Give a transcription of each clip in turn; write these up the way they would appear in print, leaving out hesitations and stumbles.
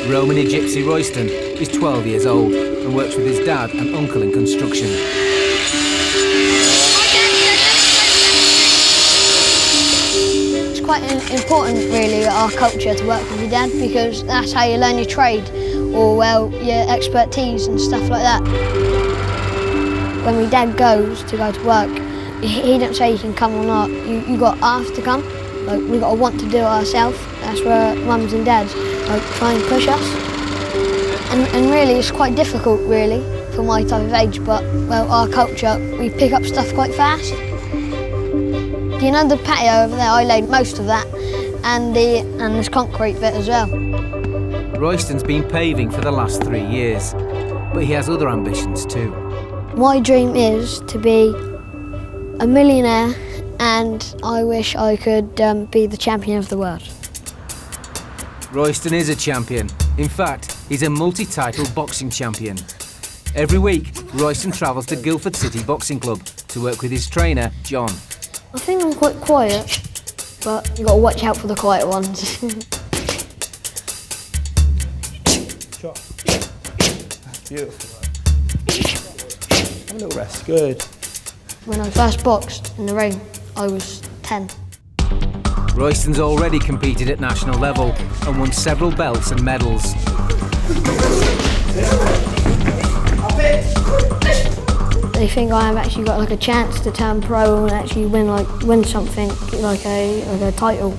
Romany Gypsy Royston is 12 years old and works with his dad and uncle in construction. It's quite important, really, our culture to work with your dad, because that's how you learn your trade, or, well, your expertise and stuff like that. When my dad goes to work, he don't say you can come or not. You got half to come. Like, we got to want to do it ourselves. That's where mums and dads try and push us. And really, it's quite difficult, really, for my type of age. But well, our culture, we pick up stuff quite fast. You know the patio over there? I laid most of that, and this concrete bit as well. Royston's been paving for the last 3 years, but he has other ambitions too. My dream is to be a millionaire, and I wish I could be the champion of the world. Royston is a champion. In fact, he's a multi-title boxing champion. Every week, Royston travels to Guildford City Boxing Club to work with his trainer, John. I think I'm quite quiet, but you've got to watch out for the quiet ones. Shot. Beautiful. Have a little rest, good. When I first boxed in the ring, I was 10. Royston's already competed at national level and won several belts and medals. They think I have actually got like a chance to turn pro and actually win something like a title,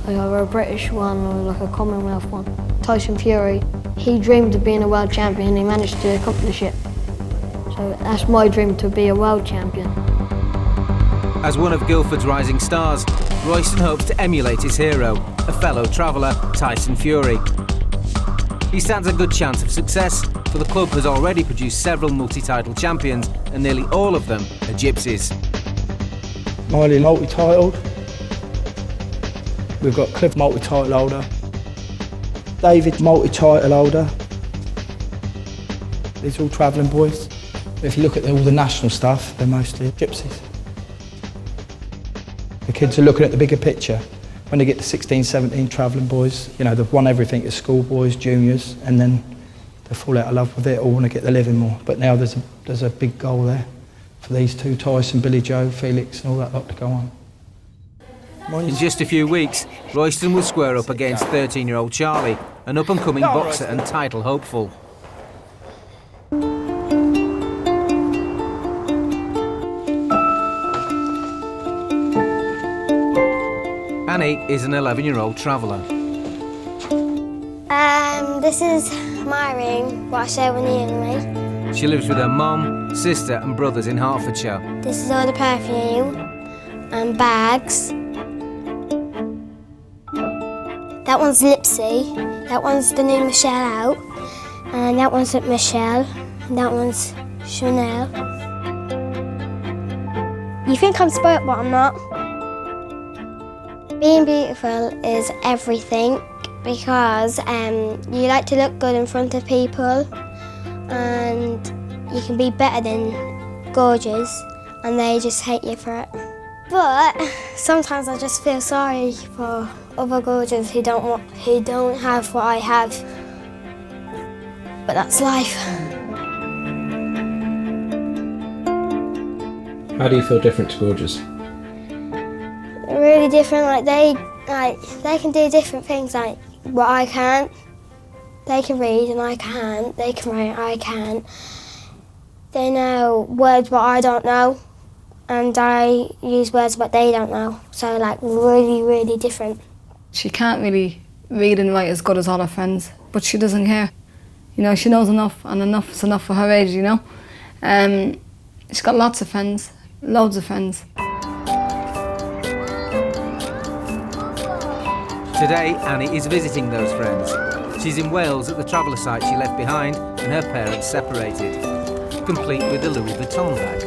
like either a British one or like a Commonwealth one. Tyson Fury, he dreamed of being a world champion and he managed to accomplish it. So that's my dream, to be a world champion. As one of Guildford's rising stars, Royston hopes to emulate his hero, a fellow traveller, Tyson Fury. He stands a good chance of success, for the club has already produced several multi-title champions, and nearly all of them are gypsies. Miley multi-titled. We've got Cliff multi-title holder. David multi-title holder. These are all travelling boys. If you look at all the national stuff, they're mostly gypsies. The kids are looking at the bigger picture. When they get to 16, 17 travelling boys, you know, they've won everything as schoolboys, juniors, and then they fall out of love with it or want to get the living more. But now there's a big goal there for these two, Tyson, Billy Joe, Felix, and all that lot to go on. In just a few weeks, Royston will square up against 13-year-old Charlie, an up-and-coming boxer and title hopeful. Annie is an 11-year-old traveller. This is my ring, what I share with you and me. She lives with her mum, sister and brothers in Hertfordshire. This is all the perfume and bags. That one's Gypsy, that one's the new Michelle out, and that one's at Michelle, and that one's Chanel. You think I'm spoilt, but I'm not. Being beautiful is everything, because you like to look good in front of people, and you can be better than gorgeous, and they just hate you for it. But sometimes I just feel sorry for other gorgeous who don't have what I have. But that's life. How do you feel different to gorgeous? Really different. They can do different things like what I can't. They can read and I can't. They can write, I can't. They know words what I don't know, and I use words what they don't know. So really, really different. She can't really read and write as good as all her friends, but she doesn't care. You know, she knows enough, and enough is enough for her age, you know. She's got lots of friends, loads of friends. Today, Annie is visiting those friends. She's in Wales at the traveller site she left behind and her parents separated, complete with a Louis Vuitton bag.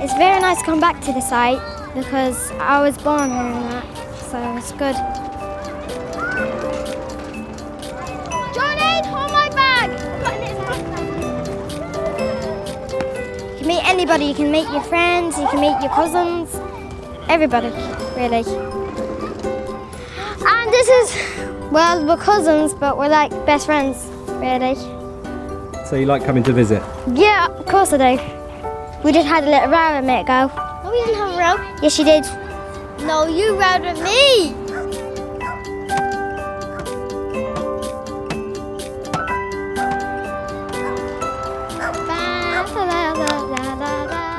It's very nice to come back to the site because I was born here and that, so it's good. Johnny, hold my bag! You can meet anybody, you can meet your friends, you can meet your cousins, everybody, really. And this is Well, we're cousins, but we're like best friends, really. So you like coming to visit? Yeah, of course I do. We just had a little row a minute ago. No, we didn't have a row. Yes, you did. No, you rowed with me.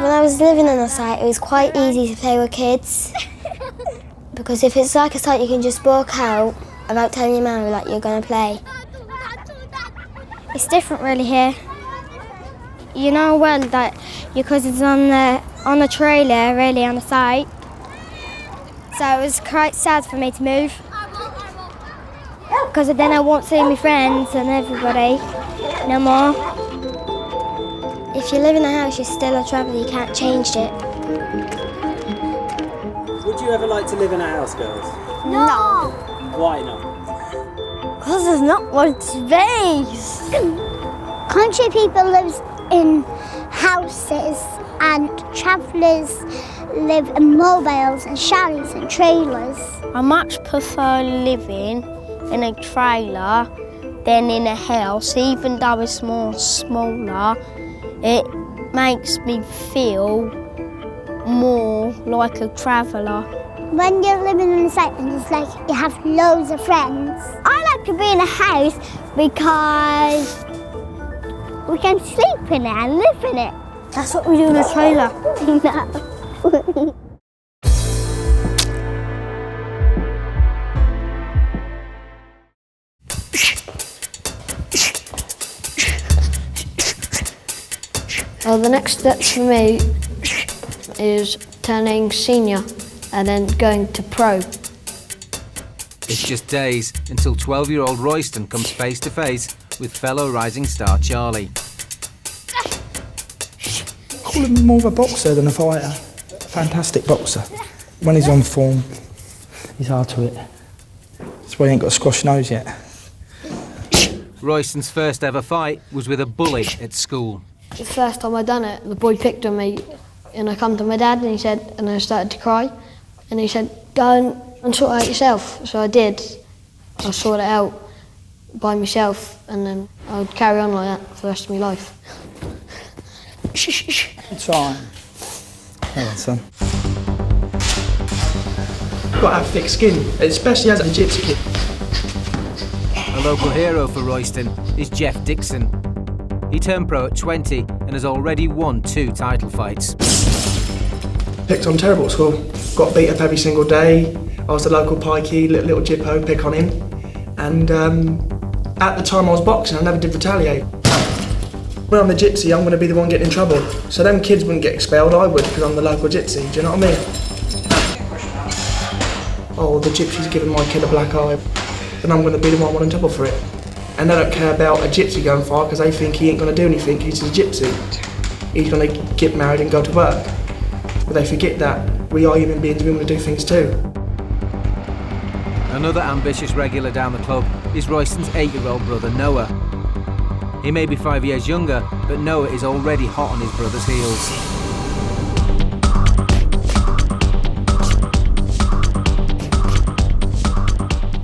When I was living on a site, it was quite easy to play with kids. Because if it's like a site, you can just walk out without telling your mum like you're going to play. It's different really here. You know well that your cousin's on the trailer, really on the site. So it was quite sad for me to move. Because then I won't see my friends and everybody no more. If you live in a house, you're still a traveller, you can't change it. Would you ever like to live in a house, girls? No! Why not? Because there's not much space. Country people live in houses and travellers live in mobiles and chalets and trailers. I much prefer living in a trailer than in a house, even though it's smaller. It makes me feel more like a traveller. When you're living in a site and it's like you have loads of friends. I like to be in a house because we can sleep in it and live in it. That's what we do in a trailer. No. Well, the next step for me is turning senior and then going to pro. It's just days until 12-year-old Royston comes face to face with fellow rising star Charlie. I call him more of a boxer than a fighter. Fantastic boxer. When he's on form, he's hard to hit. That's why he ain't got a squash nose yet. Royston's first ever fight was with a bully at school. The first time I done it, the boy picked on me and I come to my dad and he said, and I started to cry. And he said, go and sort it out yourself. So I did. I sorted it out by myself and then I would carry on like that for the rest of my life. Good time. Come on, son. You've got to have thick skin, especially as a gypsy kid. A local hero for Royston is Jeff Dixon. He turned pro at 20 and has already won 2 title fights. Picked on terrible at school. Got beat up every single day. I was the local pikey, little jippo, pick on him. And at the time I was boxing, I never did retaliate. When I'm the gypsy, I'm going to be the one getting in trouble. So them kids wouldn't get expelled, I would, because I'm the local gypsy, do you know what I mean? Oh, the gypsy's giving my kid a black eye. Then I'm going to be the one wanting trouble for it. And they don't care about a gypsy going far because they think he ain't going to do anything, he's a gypsy. He's going to get married and go to work. But they forget that we are human beings, we want to do things too. Another ambitious regular down the club is Royston's 8-year-old brother Noah. He may be 5 years younger, but Noah is already hot on his brother's heels.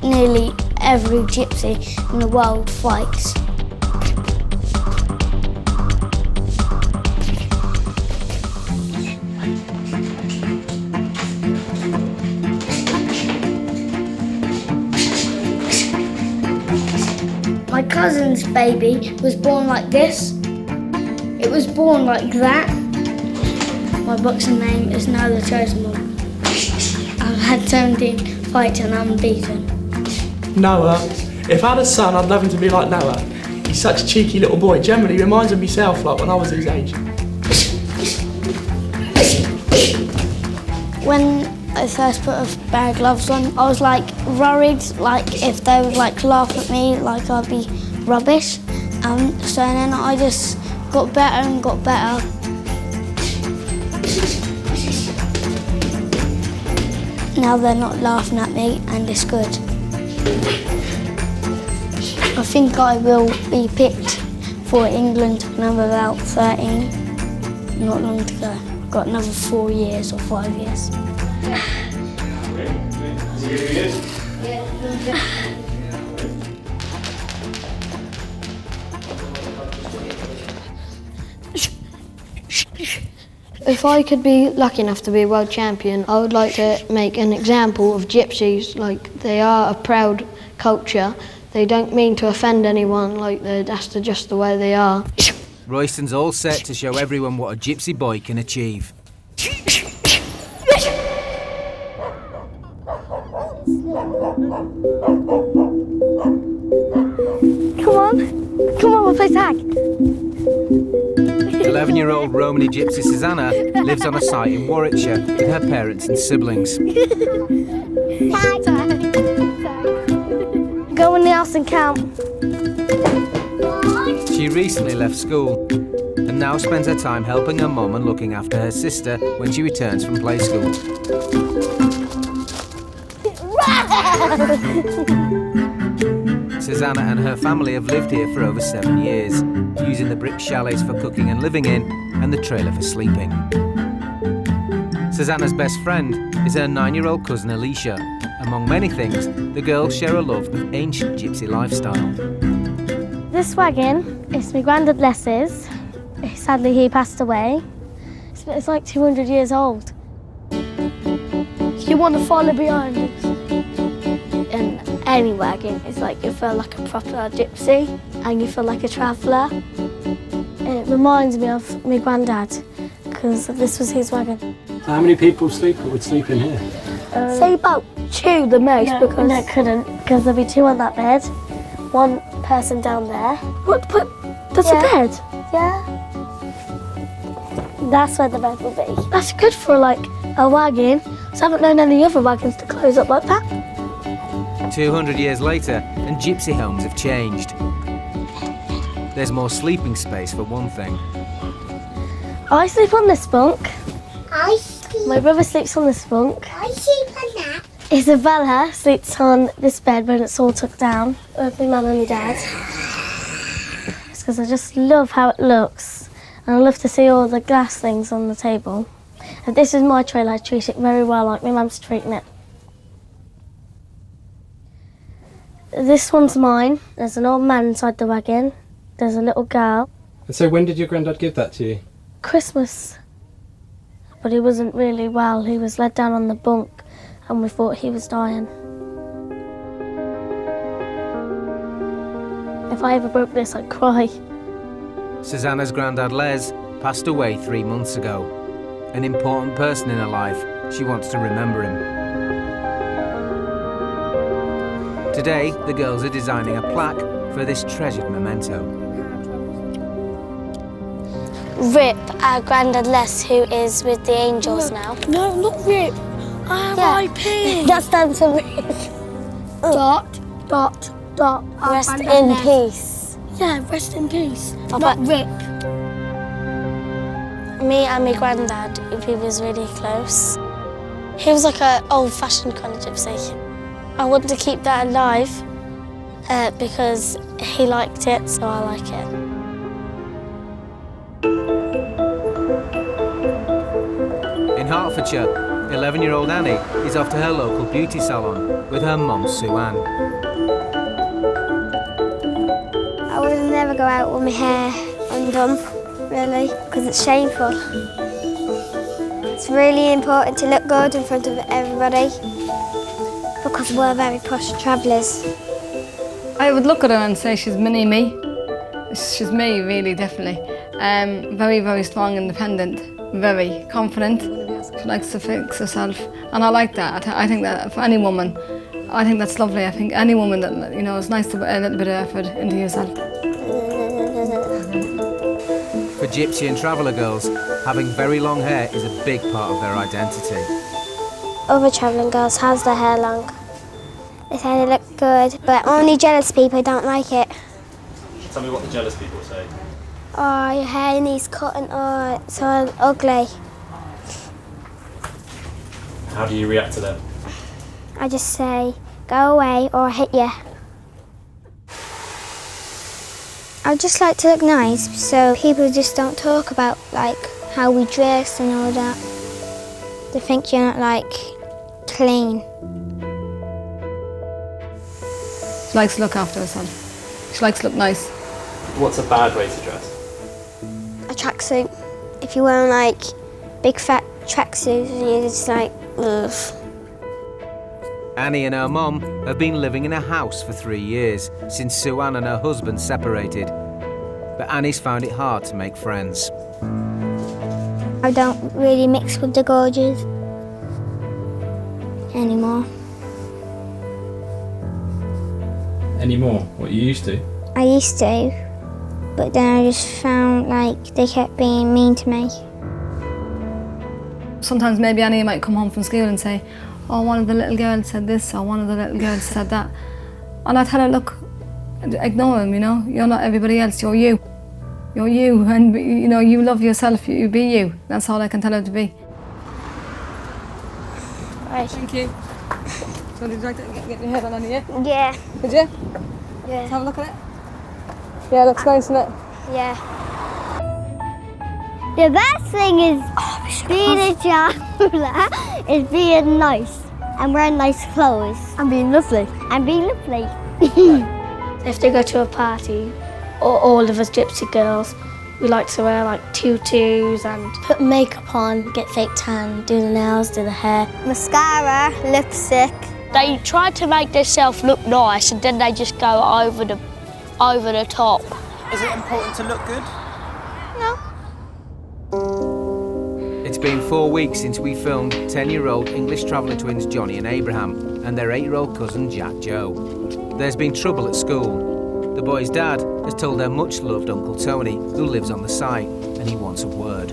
Nearly every gypsy in the world fights. My cousin's baby was born like this. It was born like that. My boxing name is Noah the Chosen One. I've had 17 fights and I'm beaten. Noah, if I had a son, I'd love him to be like Noah. He's such a cheeky little boy. Generally, he reminds me of myself, like when I was his age. When I first put a pair of gloves on, I was like worried, like if they would like laugh at me, like I'd be rubbish. So then I just got better and got better. Now they're not laughing at me and it's good. I think I will be picked for England when I'm about 13. Not long to go. I've got another 4 years or 5 years. If I could be lucky enough to be a world champion, I would like to make an example of gypsies. Like, they are a proud culture. They don't mean to offend anyone, like that's just the way they are. Royston's all set to show everyone what a gypsy boy can achieve. Come on, we'll play tag. 11-year-old Romany gypsy Susanna lives on a site in Warwickshire with her parents and siblings. Go in the house and count. She recently left school and now spends her time helping her mum and looking after her sister when she returns from play school. Susanna and her family have lived here for over 7 years, using the brick chalets for cooking and living in and the trailer for sleeping. Susanna's best friend is her 9-year-old cousin Alicia. Among many things, the girls share a love of ancient gypsy lifestyle. This wagon is my granddad Les's. Sadly, he passed away. It's like 200 years old. You want to follow behind us? In any wagon, it's like you feel like a proper gypsy and you feel like a traveller. It reminds me of my granddad because this was his wagon. How many people would sleep in here? Say about 2 the most. No, because no, couldn't, because there'd be 2 on that bed, 1 person down there. What? But that's a bed? Yeah. That's where the bed will be. That's good for like a wagon. So I haven't known any other wagons to close up like that. 200 years later, and gypsy homes have changed. There's more sleeping space for one thing. I sleep on this bunk. My brother sleeps on this bunk. I sleep on that. Isabella sleeps on this bed when it's all tucked down with my mum and my dad. It's because I just love how it looks. And I love to see all the glass things on the table. If this is my trailer, I treat it very well, like my mum's treating it. This one's mine. There's an old man inside the wagon. There's a little girl. And so when did your granddad give that to you? Christmas. But he wasn't really well. He was led down on the bunk and we thought he was dying. If I ever broke this, I'd cry. Susanna's granddad Les passed away 3 months ago. An important person in her life. She wants to remember him. Today, the girls are designing a plaque for this treasured memento. Rip, our granddad Les, who is with the Angels now. No, not Rip. R.I.P. That stands for Rip. Dot. Rest in peace. Yeah, rest in peace. Not Rip. Me and my granddad, he was really close. He was like an old-fashioned kind of gypsy. I want to keep that alive because he liked it, so I like it. In Hertfordshire, 11-year-old Annie is off to her local beauty salon with her mum, Sue Ann. I would never go out with my hair undone, really, because it's shameful. It's really important to look good in front of everybody because we're very posh travellers. I would look at her and say she's mini me. She's me, really, definitely. Very, very strong, independent, very confident. She likes to fix herself, and I like that. I think that for any woman, I think that's lovely. I think any woman that, you know, it's nice to put a little bit of effort into yourself. For gypsy and traveller girls, having very long hair is a big part of their identity. Other travelling girls has their hair long. They say they look good, but only jealous people don't like it. Tell me what the jealous people say. Oh, your hair needs cutting, oh, it's so ugly. How do you react to them? I just say, go away or I'll hit you. I just like to look nice, so people just don't talk about like how we dress and all that. They think you're not like clean. She likes to look after herself. She likes to look nice. What's a bad way to dress? A tracksuit. If you're wearing like big fat tracksuits and you're just like, ugh. Annie and her mum have been living in a house for 3 years, since Sue-Ann and her husband separated. But Annie's found it hard to make friends. I don't really mix with the gorges anymore. Anymore? What you used to? I used to, but then I just found like they kept being mean to me. Sometimes maybe Annie might come home from school and say, oh, one of the little girls said this, or one of the little girls said that. And I tell her, look, ignore them, you know? You're not everybody else, you're you. You're you, and you know, you love yourself, you be you. That's all I can tell her to be. Right. Thank you. So did you like to get your head on here? Yeah. Did you? Yeah. Let's have a look at it. Yeah, it looks nice, doesn't it? Yeah. The best thing is being a traveller is being nice and wearing nice clothes. And being lovely. And being lovely. If they go to a party, all of us gypsy girls, we like to wear like tutus and Put makeup on, get fake tan, do the nails, do the hair. Mascara, lipstick. they try to make themselves look nice and then they just go over the top. Is it important to look good? No. It's been 4 weeks since we filmed 10-year-old English traveller twins Johnny and Abraham and their 8-year-old cousin Jack Joe. There's been trouble at school. The boys' dad has told their much-loved Uncle Tony, who lives on the site, and he wants a word.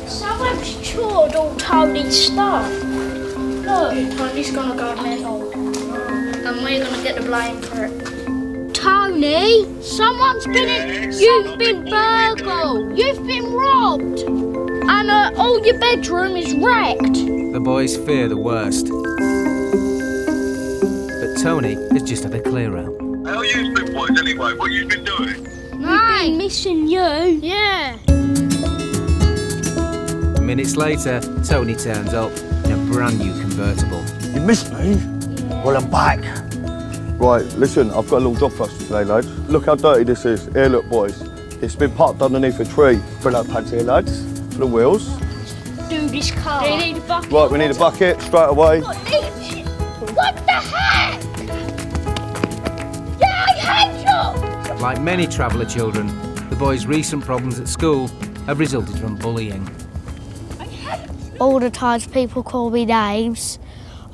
Someone's chawed all Tony's stuff. Look, Tony's gonna go mental. And we're gonna get the blame for it. Tony, you've been burgled, you've been robbed, and all your bedroom is wrecked. The boys fear the worst. But Tony has just had a clear out. How you been, boys, anyway? What you been doing? We've been missing you. Yeah. Minutes later, Tony turns up in a brand new convertible. You missed me? Well, I'm back. Right, listen, I've got a little job for us today, lads. Look how dirty this is. Here, look, boys. It's been parked underneath a tree. Fill out pads here, lads, for the wheels. Do this car. We need a bucket. Right, we need a bucket straight away. What the heck? Yeah, I hate you! Like many traveller children, the boys' recent problems at school have resulted from bullying. All the times people call me names,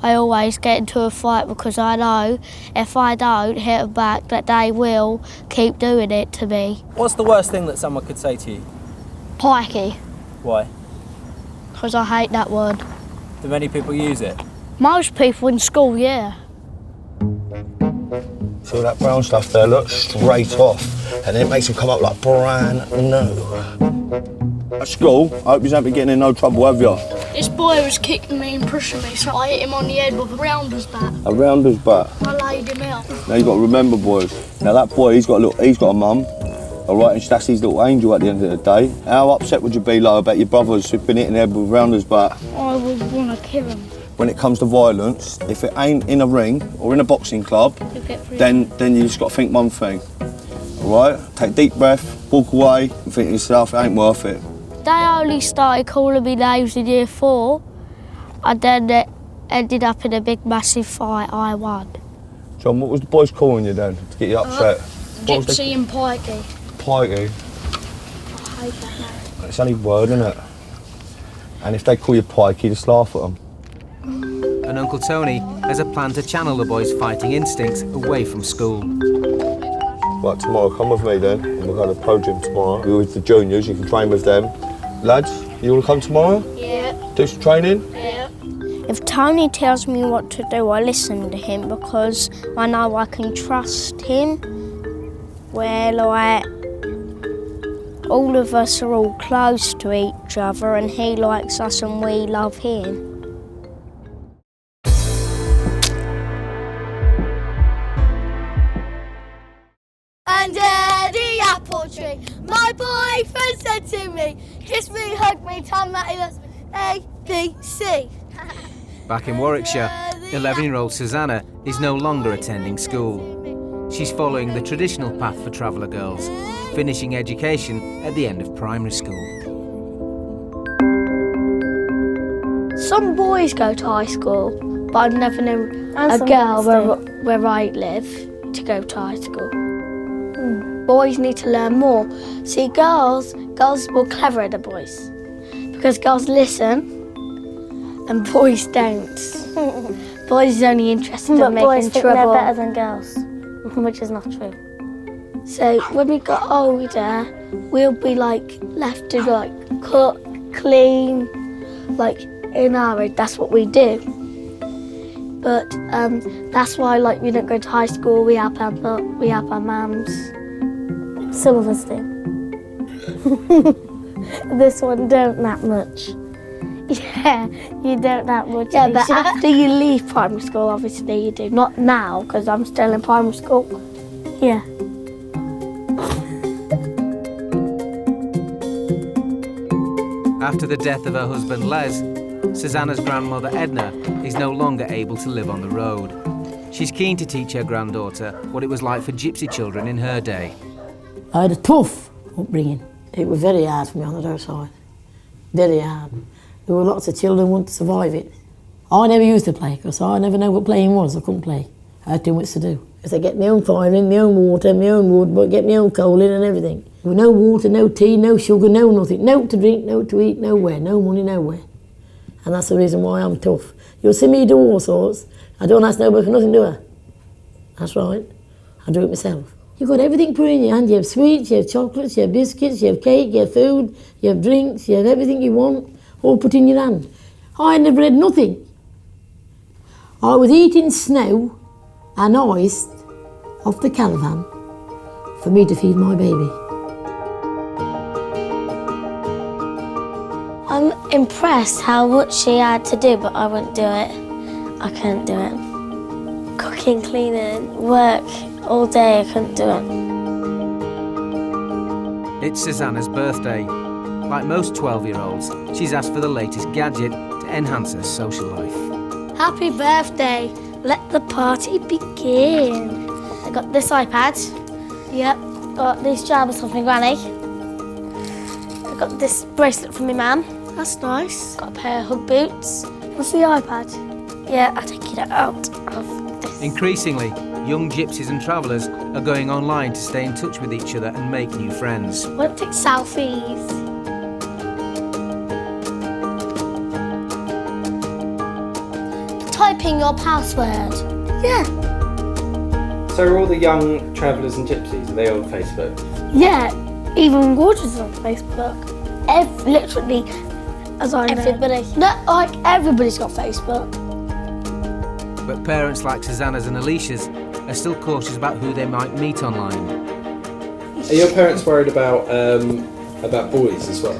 I always get into a fight because I know if I don't hit them back that they will keep doing it to me. What's the worst thing that someone could say to you? Pikey, Why? because I hate that word. Do many people use it? Most people in school, yeah. See all that brown stuff there, look, straight off. And then it makes them come up like brand new. At school, I hope you haven't been getting in no trouble, have you? This boy was kicking me and pushing me, so I hit him on the head with a rounder's bat. A rounder's bat. I laid him out. Now you've got to remember, boys. Now that boy, he's got a mum. All right, and that's his little angel at the end of the day. How upset would you be, like, about your brothers who've been hitting their head with a rounder's bat? I would want to kill him. When it comes to violence, if it ain't in a ring or in a boxing club, then you just got to think one thing. All right, take a deep breath, walk away, and think to yourself, it ain't worth it. They only started calling me names in year 4, and then it ended up in a big, massive fight. I won. John, what was the boys calling you then to get you upset? Gypsy and Pikey. Pikey? I hate that name. It's only a word, isn't it? And if they call you Pikey, just laugh at them. And Uncle Tony has a plan to channel the boys' fighting instincts away from school. Right, tomorrow, come with me then, and we'll go to Pageant tomorrow. We're with the juniors, you can train with them. Lads, you want to come tomorrow? Yeah. Do some training? Yeah. If Tony tells me what to do, I listen to him because I know I can trust him. Where, like, all of us are all close to each other and he likes us and we love him. Under the apple tree, my boyfriend said to me, kiss me, hug me, tell me that he loves me, A, B, C. Back in Warwickshire, 11-year-old Susanna is no longer attending school. She's following the traditional path for traveller girls, finishing education at the end of primary school. Some boys go to high school, but I've never known a girl where I live to go to high school. Boys need to learn more. See, girls are more cleverer than boys because girls listen and boys don't. Boys are only interested in making boys think trouble. they're better than girls, which is not true. So when we got older, we'll be like left to like cook, clean, like in our age, that's what we do. But that's why like we don't go to high school. We help our mums. Some of us do. This one don't that much. Yeah, You don't that much. yeah. But after you leave primary school, obviously you do. Not now, because I'm still in primary school. Yeah. After the death of her husband Les, Susanna's grandmother Edna is no longer able to live on the road. She's keen to teach her granddaughter what it was like for gypsy children in her day. I had a tough upbringing. It was very hard for me on the roadside. Very hard. There were lots of children who wanted to survive it. I never used to play because I never knew what playing was. I couldn't play. I had too much to do. Because I get my own fire in, my own water, my own wood, but get my own coal in and everything. There was no water, no tea, no sugar, no nothing. No to drink, no to eat, nowhere. No money, nowhere. And that's the reason why I'm tough. You'll see me do all sorts. I don't ask nobody for nothing, do I? That's right. I do it myself. You've got everything put in your hand. You have sweets, you have chocolates, you have biscuits, you have cake, you have food, you have drinks, you have everything you want, all put in your hand. I never had nothing. I was eating snow and ice off the caravan for me to feed my baby. I'm impressed how much she had to do, but I wouldn't do it. I couldn't do it. Cooking, cleaning, work all day, I couldn't do it. It's Susanna's birthday. Like most 12-year-olds, she's asked for the latest gadget to enhance her social life. Happy birthday! Let the party begin. I got this iPad. Yep. Got these jams off my granny. I got this bracelet from my mum. That's nice. Got a pair of Hug boots. What's the iPad? Yeah, I take it out of this. Increasingly, young gypsies and travellers are going online to stay in touch with each other and make new friends. Want to take selfies? Type in your password. Yeah. So are all the young travellers and gypsies, are they on Facebook? Yeah. Even Gorgeous is on Facebook. Literally, as I know. Everybody. No, like everybody's got Facebook. But parents like Susanna's and Alicia's are still cautious about who they might meet online. Are your parents worried about boys as well?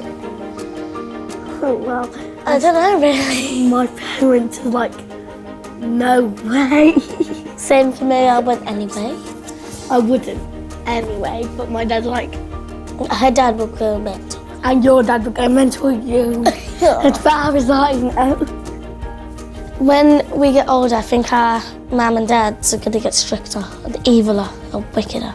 Oh, well, I don't know really. my parents are like, no way. Same for me, I went anyway. I wouldn't anyway, but my dad's like, Her dad would go mental. and your dad would go mental you. As far as I know. When we get older, I think our mum and dads are going to get stricter, and eviler, and wickeder.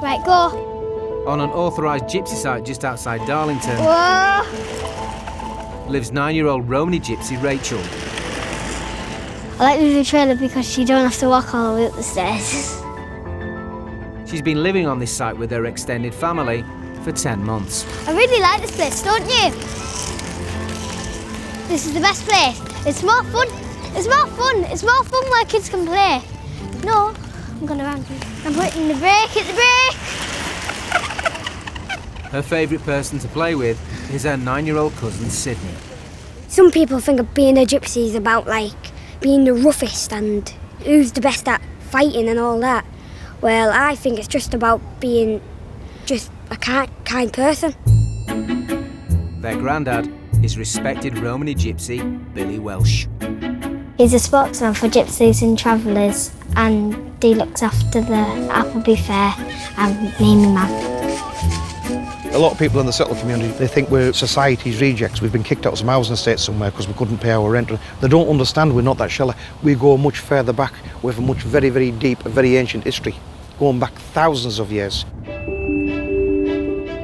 Right, go. On an authorised gypsy site just outside Darlington Whoa. lives 9-year-old Romany gypsy Rachel. I like the new trailer because you don't have to walk all the way up the stairs. She's been living on this site with her extended family for 10 months. I really like this place, don't you? This is the best place. It's more fun. It's more fun. It's more fun where kids can play. No, I'm going to run. I'm putting the brake at the brake. Her favourite person to play with is her 9-year-old cousin Sydney. Some people think of being a gypsy is about like being the roughest and who's the best at fighting and all that. Well, I think it's just about being just a kind person. Their granddad is respected Romany gypsy Billy Welsh. He's a spokesman for gypsies and travellers, and he looks after the Appleby Fair and me and my mum. A lot of people in the settled community, they think we're society's rejects. We've been kicked out of some housing estates somewhere because we couldn't pay our rent. They don't understand we're not that shallow. We go much further back. We have a very, very deep, very ancient history, going back thousands of years.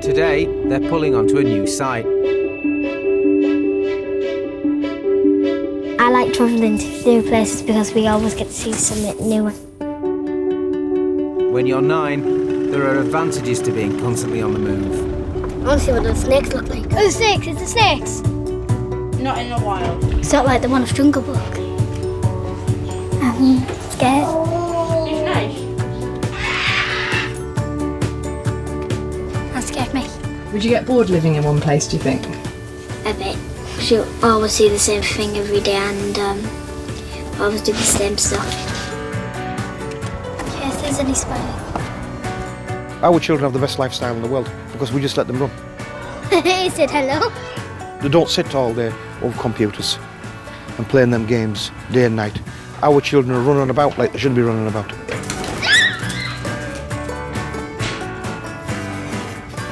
To Today, they're pulling onto a new site. I like travelling to new places because we always get to see something new. When you're 9, there are advantages to being constantly on the move. I want to see what the snakes look like. Oh, the snakes! It's the snakes! Not in the wild. It's not like the one of Jungle Book. Scared? It's nice. That scared me. Would you get bored living in one place, do you think? A bit. She'll always see the same thing every day and always do the same stuff. Yeah, if there's any spiders. Our children have the best lifestyle in the world because we just let them run. He said hello. They don't sit all day over computers and playing them games day and night. Our children are running about like they shouldn't be running about.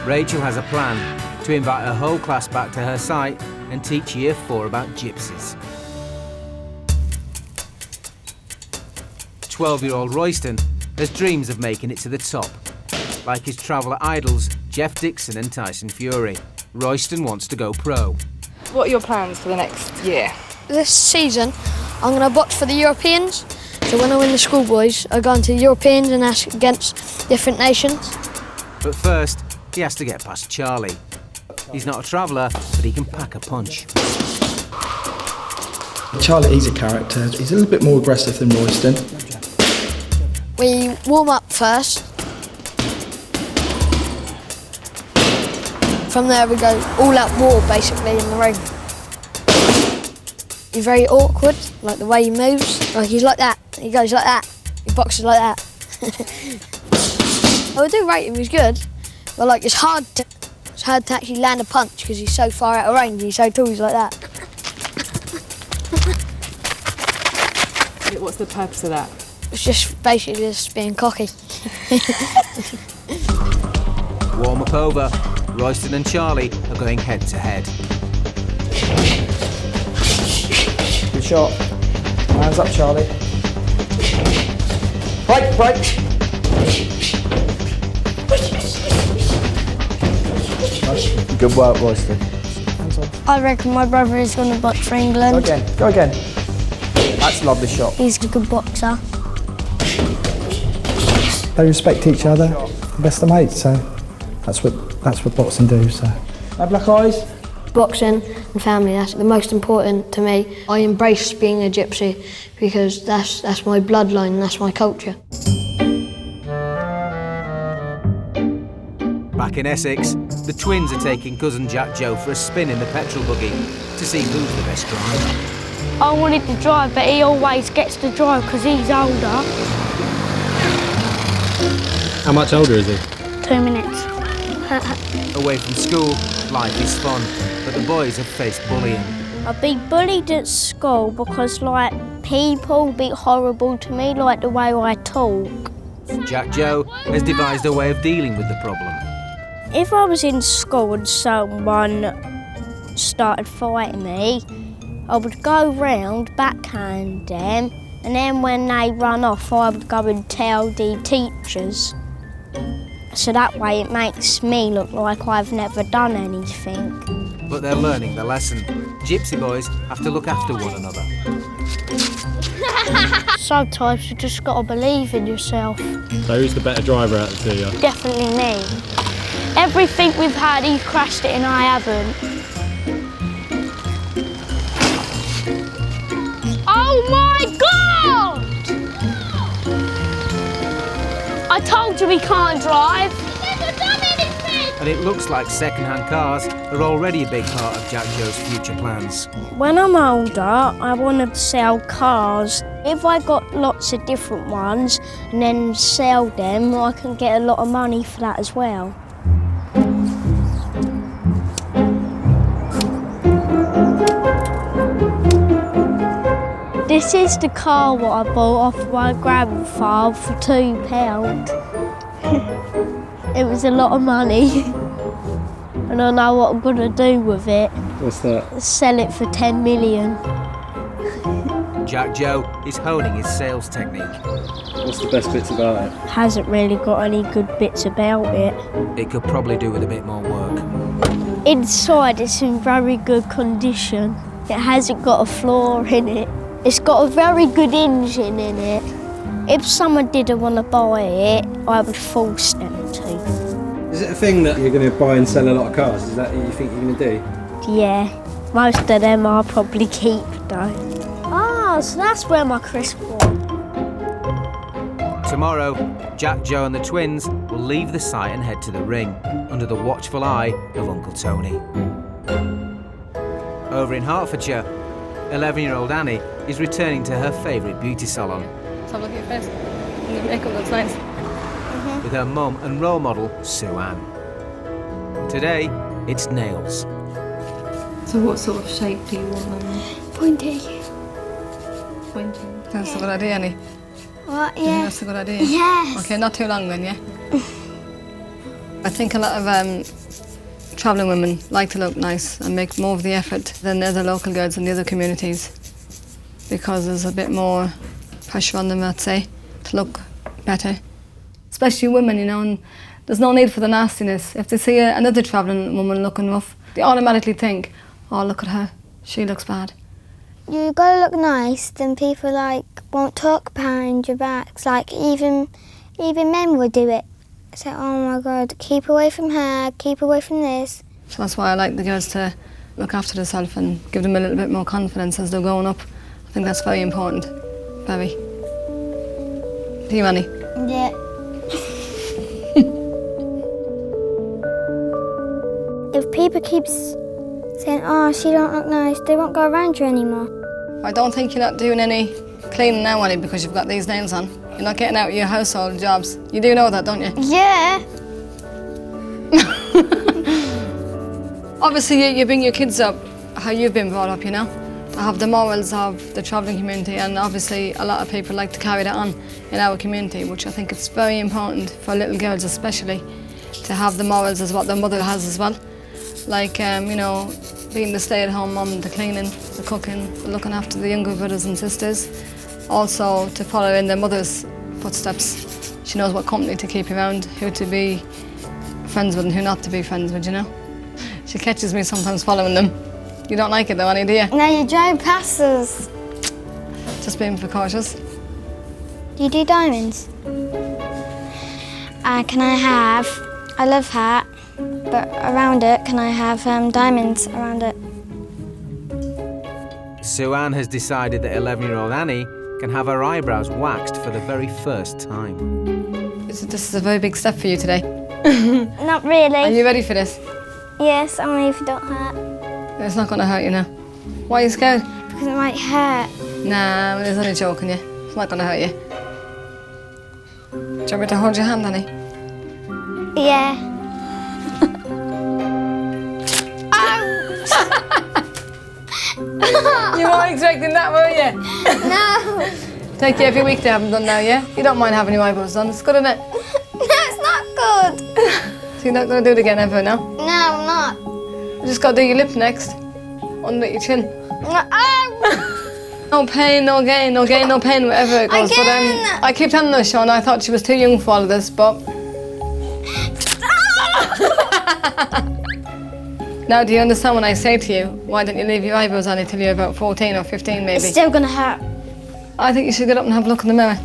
Rachel has a plan to invite her whole class back to her site and teach Year 4 about gypsies. 12-year-old Royston has dreams of making it to the top. Like his traveller idols, Jeff Dixon and Tyson Fury, Royston wants to go pro. What are your plans for the next year? This season, I'm going to box for the Europeans. So when I win the schoolboys, I go into the Europeans and that's against different nations. But first, he has to get past Charlie. He's not a traveller, but he can pack a punch. Charlie, he's a character. He's a little bit more aggressive than Royston. We warm up first. From there we go all-out war basically in the ring. He's very awkward, like the way he moves. Like he's like that, he goes like that, he boxes like that. I do rate him, he's good, but like it's hard to actually land a punch because he's so far out of range, he's so tall, he's like that. What's the purpose of that? It's just basically just being cocky. Warm up over, Royston and Charlie are going head to head. Good shot. Hands up, Charlie. Break, break. Good work, Royston. Hands off. I reckon my brother is going to box for England. Go again, go again. That's a lovely shot. He's a good boxer. They respect each other, best of mates, so that's what boxing do, so. No black eyes? Boxing and family, that's the most important to me. I embrace being a gypsy because that's my bloodline, that's my culture. Back in Essex, the twins are taking cousin Jack Joe for a spin in the petrol buggy to see who's the best driver. I wanted to drive, but he always gets to drive because he's older. How much older is he? 2 minutes. Away from school, life is fun, but the boys have faced bullying. I've been bullied at school because, like, people be horrible to me, like the way I talk. Jack Joe has devised a way of dealing with the problem. If I was in school and someone started fighting me, I would go round, backhand them, and then when they run off, I would go and tell the teachers. So that way it makes me look like I've never done anything. But they're learning the lesson. Gypsy boys have to look after one another. Sometimes you just got to believe in yourself. So who's the better driver out of the two of you? Definitely me. Everything we've had, he's crashed it and I haven't. Oh my God! I told you we can't drive. He's never done anything! And it looks like second-hand cars are already a big part of Jack Joe's future plans. When I'm older, I want to sell cars. If I got lots of different ones and then sell them, I can get a lot of money for that as well. This is the car what I bought off my grandfather for £2. It was a lot of money. And I know what I'm going to do with it. What's that? Sell it for 10 million. Jack Joe is honing his sales technique. What's the best bits about it? Hasn't really got any good bits about it. It could probably do with a bit more work. Inside it's in very good condition. It hasn't got a flaw in it. It's got a very good engine in it. If someone didn't want to buy it, I would force them to. Is it a thing that you're going to buy and sell a lot of cars? Is that what you think you're going to do? Yeah, most of them I'll probably keep though. Ah, so that's where my crisp was. Tomorrow, Jack, Joe and the twins will leave the site and head to the ring, under the watchful eye of Uncle Tony. Over in Hertfordshire, 11-year-old Annie is returning to her favourite beauty salon. Let's have a look at your face. Your makeup looks nice. With her mum and role model, Sue Ann. Today, it's nails. So what sort of shape do you want them? Pointy. Pointy. That's a good idea, Annie. What? Yeah. That's a good idea. Yes. Okay, not too long then, yeah? I think a lot of travelling women like to look nice and make more of the effort than the other local girls in the other communities, because there's a bit more pressure on them, I'd say, to look better. Especially women, you know, and there's no need for the nastiness. If they see another travelling woman looking rough, they automatically think, oh, look at her, she looks bad. You gotta look nice, then people like won't talk behind your backs. Like even men would do it. Say, oh my God, keep away from her, keep away from this. So that's why I like the girls to look after themselves and give them a little bit more confidence as they're growing up. I think that's very important. Very. Do you, Annie? Yeah. If people keep saying, oh, she don't look nice, they won't go around you anymore. I don't think you're not doing any cleaning now, Annie, because you've got these nails on. You're not getting out your household jobs. You do know that, don't you? Yeah. Obviously, you bring your kids up how you've been brought up, you know? To have the morals of the travelling community, and obviously a lot of people like to carry that on in our community, which I think it's very important for little girls especially, to have the morals as what their mother has as well. Like, you know, being the stay-at-home mum, the cleaning, the cooking, the looking after the younger brothers and sisters. Also, to follow in their mother's footsteps. She knows what company to keep around, who to be friends with and who not to be friends with, you know? She catches me sometimes following them. You don't like it though, Annie, do you? No, you drive past us. Just being precautious. Do you do diamonds? Can I have a love hat, but around it, can I have diamonds around it? Sue Ann has decided that 11-year-old Annie can have her eyebrows waxed for the very first time. This is a very big step for you today. Not really. Are you ready for this? Yes, only if it don't hurt. It's not going to hurt you now. Why are you scared? Because it might hurt. Nah, it's only joking you. It's not going to hurt you. Do you want me to hold your hand, Annie? Yeah. You weren't expecting that, were you? No. Take you every week to have them done now, yeah? You don't mind having your eyebrows done, it's good, isn't it? No, it's not good. So you're not going to do it again ever, no? No, I'm not. You just got to do your lip next. Under your chin. No pain, no gain, no gain, no pain, wherever it goes. Again. But I keep telling her, Sean, I thought she was too young for all of this, but... Now, do you understand when I say to you, why don't you leave your eyebrows on until you're about 14 or 15, maybe? It's still gonna hurt. I think you should get up and have a look in the mirror.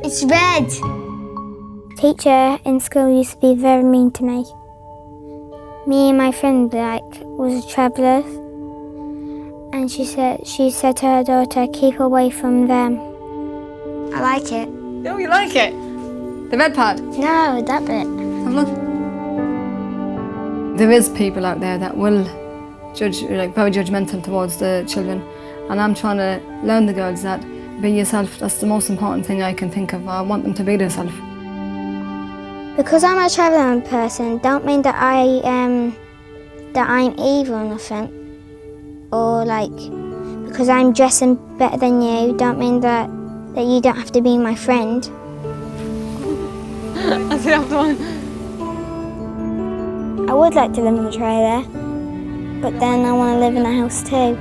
It's red. Teacher in school used to be very mean to me. Me and my friend was travellers, and she said to her daughter, keep away from them. I like it. Oh, you like it? The red part? No, that bit. Have a look. There is people out there that will judge, very judgmental towards the children, and I'm trying to learn the girls that be yourself. That's the most important thing I can think of. I want them to be themselves. Because I'm a travelling person, don't mean that I'm evil or nothing. Or because I'm dressing better than you, don't mean that you don't have to be my friend. I see after one. I would like to live in a trailer, but then I want to live in a house too.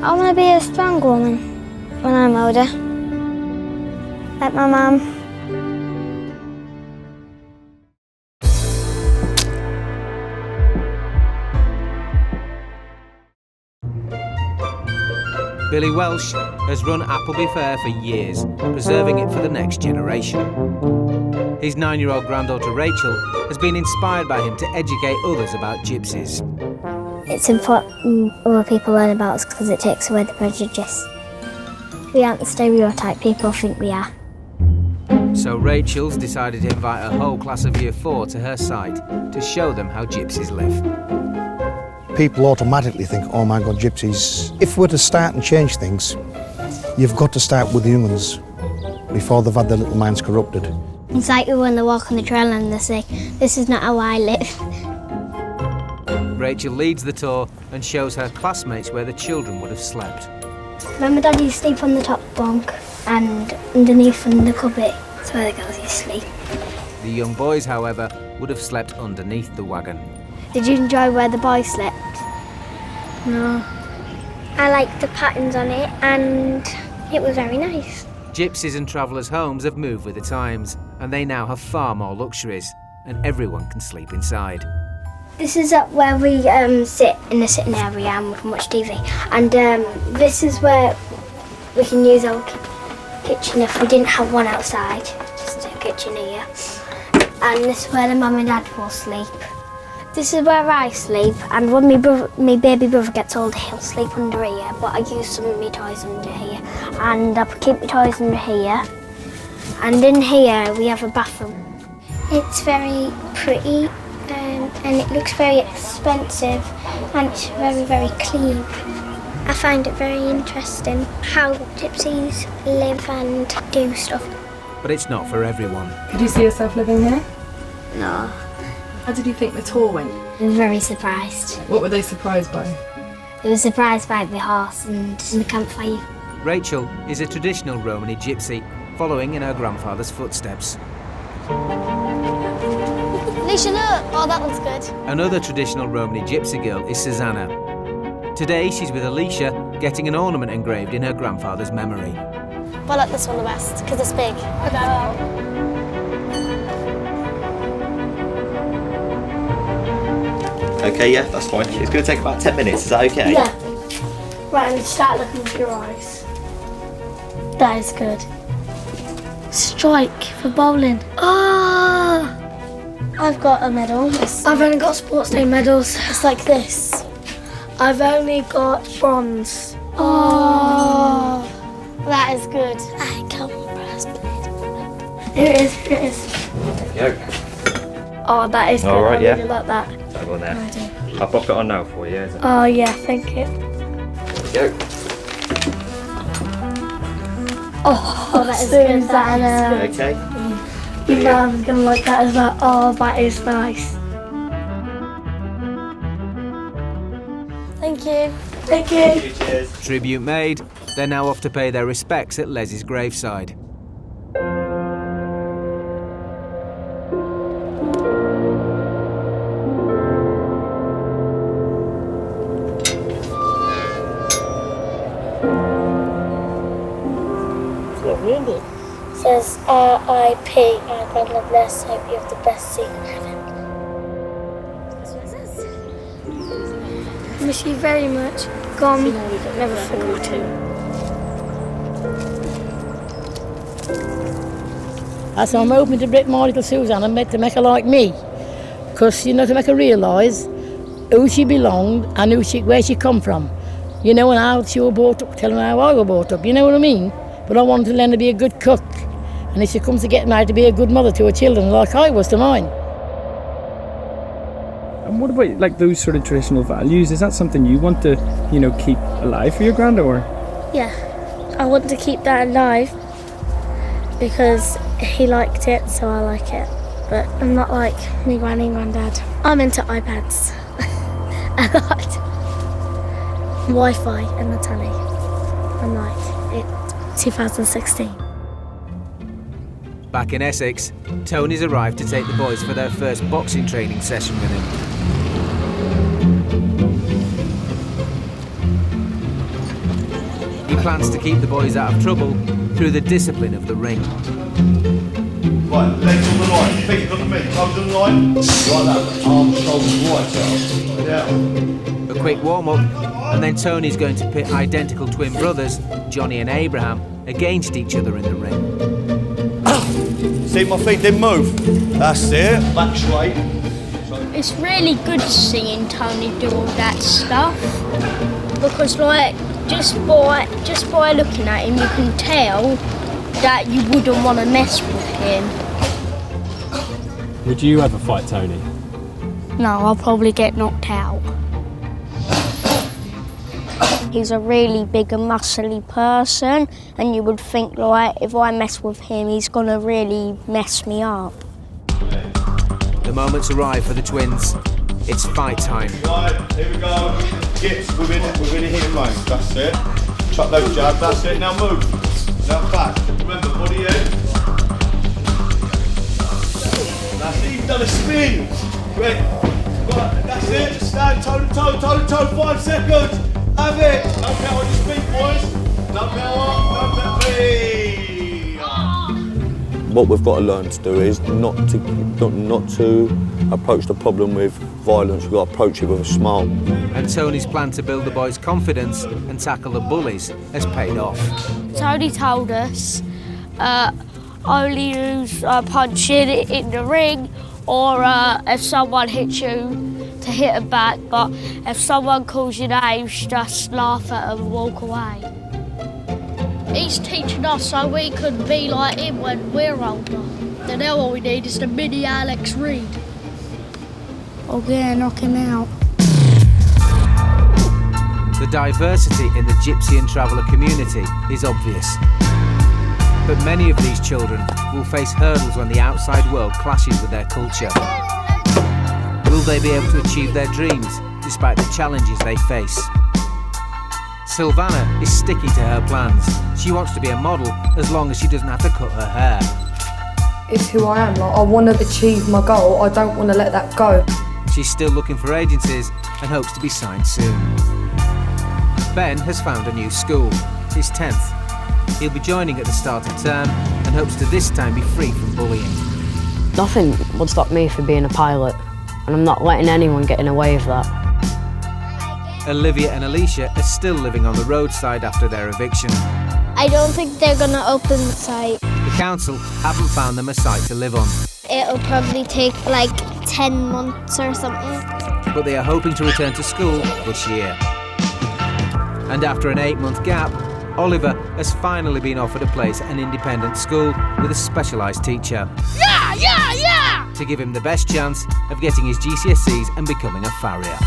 I want to be a strong woman. when I'm older. Like my mum. Billy Welsh has run Appleby Fair for years, preserving it for the next generation. His 9-year-old granddaughter Rachel has been inspired by him to educate others about gypsies. It's important other people learn about us because it takes away the prejudice. We aren't the stereotype people think we are. So Rachel's decided to invite a whole class of Year 4 to her site to show them how gypsies live. People automatically think, oh my God, gypsies. If we're to start and change things, you've got to start with the young ones before they've had their little minds corrupted. It's like when they walk on the trail and they say, this is not how I live. Rachel leads the tour and shows her classmates where the children would have slept. Mum and Dad used to sleep on the top bunk and underneath in the cupboard. That's where the girls used to sleep. The young boys, however, would have slept underneath the wagon. Did you enjoy where the boys slept? No. I liked the patterns on it and it was very nice. Gypsies and travellers' homes have moved with the times, and they now have far more luxuries, and everyone can sleep inside. This is where we sit in the sitting area and we can watch TV. And this is where we can use our kitchen if we didn't have one outside, just a kitchen here. And this is where the mum and dad will sleep. This is where I sleep, and when my baby brother gets older, he'll sleep under here, but I use some of my toys under here. And I keep my toys under here. And in here, we have a bathroom. It's very pretty, and it looks very expensive, and it's very, very clean. I find it very interesting how gypsies live and do stuff. But it's not for everyone. Could you see yourself living here? No. How did you think the tour went? I was very surprised. What were they surprised by? They were surprised by the horse and the campfire. Rachel is a traditional Romany gypsy, following in her grandfather's footsteps. Alicia, look! Oh, that one's good. Another traditional Romany gypsy girl is Susanna. Today she's with Alicia, getting an ornament engraved in her grandfather's memory. I like this one the best, because it's big. Okay, yeah, that's fine. It's going to take about 10 minutes, is that okay? Yeah. Right, and start looking with your eyes. That is good. Strike for bowling. Ah! I've got a medal. I've only got sports day medals. It's like this. I've only got bronze. Oh, that is good. I come first place. It is. There you go. Oh, that is good. All right, I really like that. So go on there. I do. I'll pop it on now for you. Is it? Oh yeah, thank you. There you go. Oh, that is good. That is Okay. Your mum's gonna like that as well. Oh, that is nice. Thank you. Thank you. Cheers. Tribute made, they're now off to pay their respects at Les's graveside. It says R.I.P. and God love bless, hope you have the best seat in heaven. That's what it says. Miss you very much. Gone, never forgotten. So I'm hoping to break my little Susanna and to make her like me. Because, to make her realise who she belonged and where she come from. And how she was brought up, telling her how I was brought up, you know what I mean? But I wanted to learn to be a good cook. And if she comes to get married, to be a good mother to her children, like I was to mine. And what about those sort of traditional values? Is that something you want to, keep alive for your granddad, or? Yeah, I want to keep that alive because he liked it, so I like it. But I'm not like my granny and granddad. I'm into iPads a lot. Wi-Fi and the telly. I'm like, it's 2016. Back in Essex, Tony's arrived to take the boys for their first boxing training session with him. He plans to keep the boys out of trouble through the discipline of the ring. Right, legs on the line, feet on the meat, toes on the line. Like that, arms, shoulders, right down. A quick warm-up, and then Tony's going to pit identical twin brothers, Johnny and Abraham, against each other in the ring. See my feet didn't move. That's it, back straight. It's really good seeing Tony do all that stuff because, like, just by looking at him, you can tell that you wouldn't want to mess with him. Would you ever fight Tony? No, I'll probably get knocked out. He's a really big and muscly person, and you would think, like, if I mess with him, he's gonna really mess me up. The moment's arrived for the twins. It's fight time. Right, here we go. Gips within a hitting range. That's it. Chuck those jabs. That's it. Now move. Now back. Remember, body in. That's it. You've done a spin. Great. Right, that's it. Just stand toe to toe, toe to toe. 5 seconds. Have it. No power on your feet, boys. No power. No power. What we've got to learn to do is not to approach the problem with violence. We've got to approach it with a smile. And Tony's plan to build the boys' confidence and tackle the bullies has paid off. Tony told us only use punching in the ring, or if someone hits you, to hit them back. But if someone calls your names, just laugh at them and walk away. He's teaching us so we can be like him when we're older. Then now all we need is the mini Alex Reed. Oh yeah, knock him out. The diversity in the Gypsy and traveller community is obvious. But many of these children will face hurdles when the outside world clashes with their culture. Will they be able to achieve their dreams despite the challenges they face? Silvana is sticking to her plans. She wants to be a model as long as she doesn't have to cut her hair. It's who I am. Like, I want to achieve my goal. I don't want to let that go. She's still looking for agencies and hopes to be signed soon. Ben has found a new school, his 10th. He'll be joining at the start of term and hopes to this time be free from bullying. Nothing would stop me from being a pilot, and I'm not letting anyone get in the way of that. Olivia and Alicia are still living on the roadside after their eviction. I don't think they're gonna open the site. The council haven't found them a site to live on. It'll probably take like 10 months or something. But they are hoping to return to school this year. And after an 8-month gap, Oliver has finally been offered a place at an independent school with a specialised teacher. Yeah! To give him the best chance of getting his GCSEs and becoming a farrier.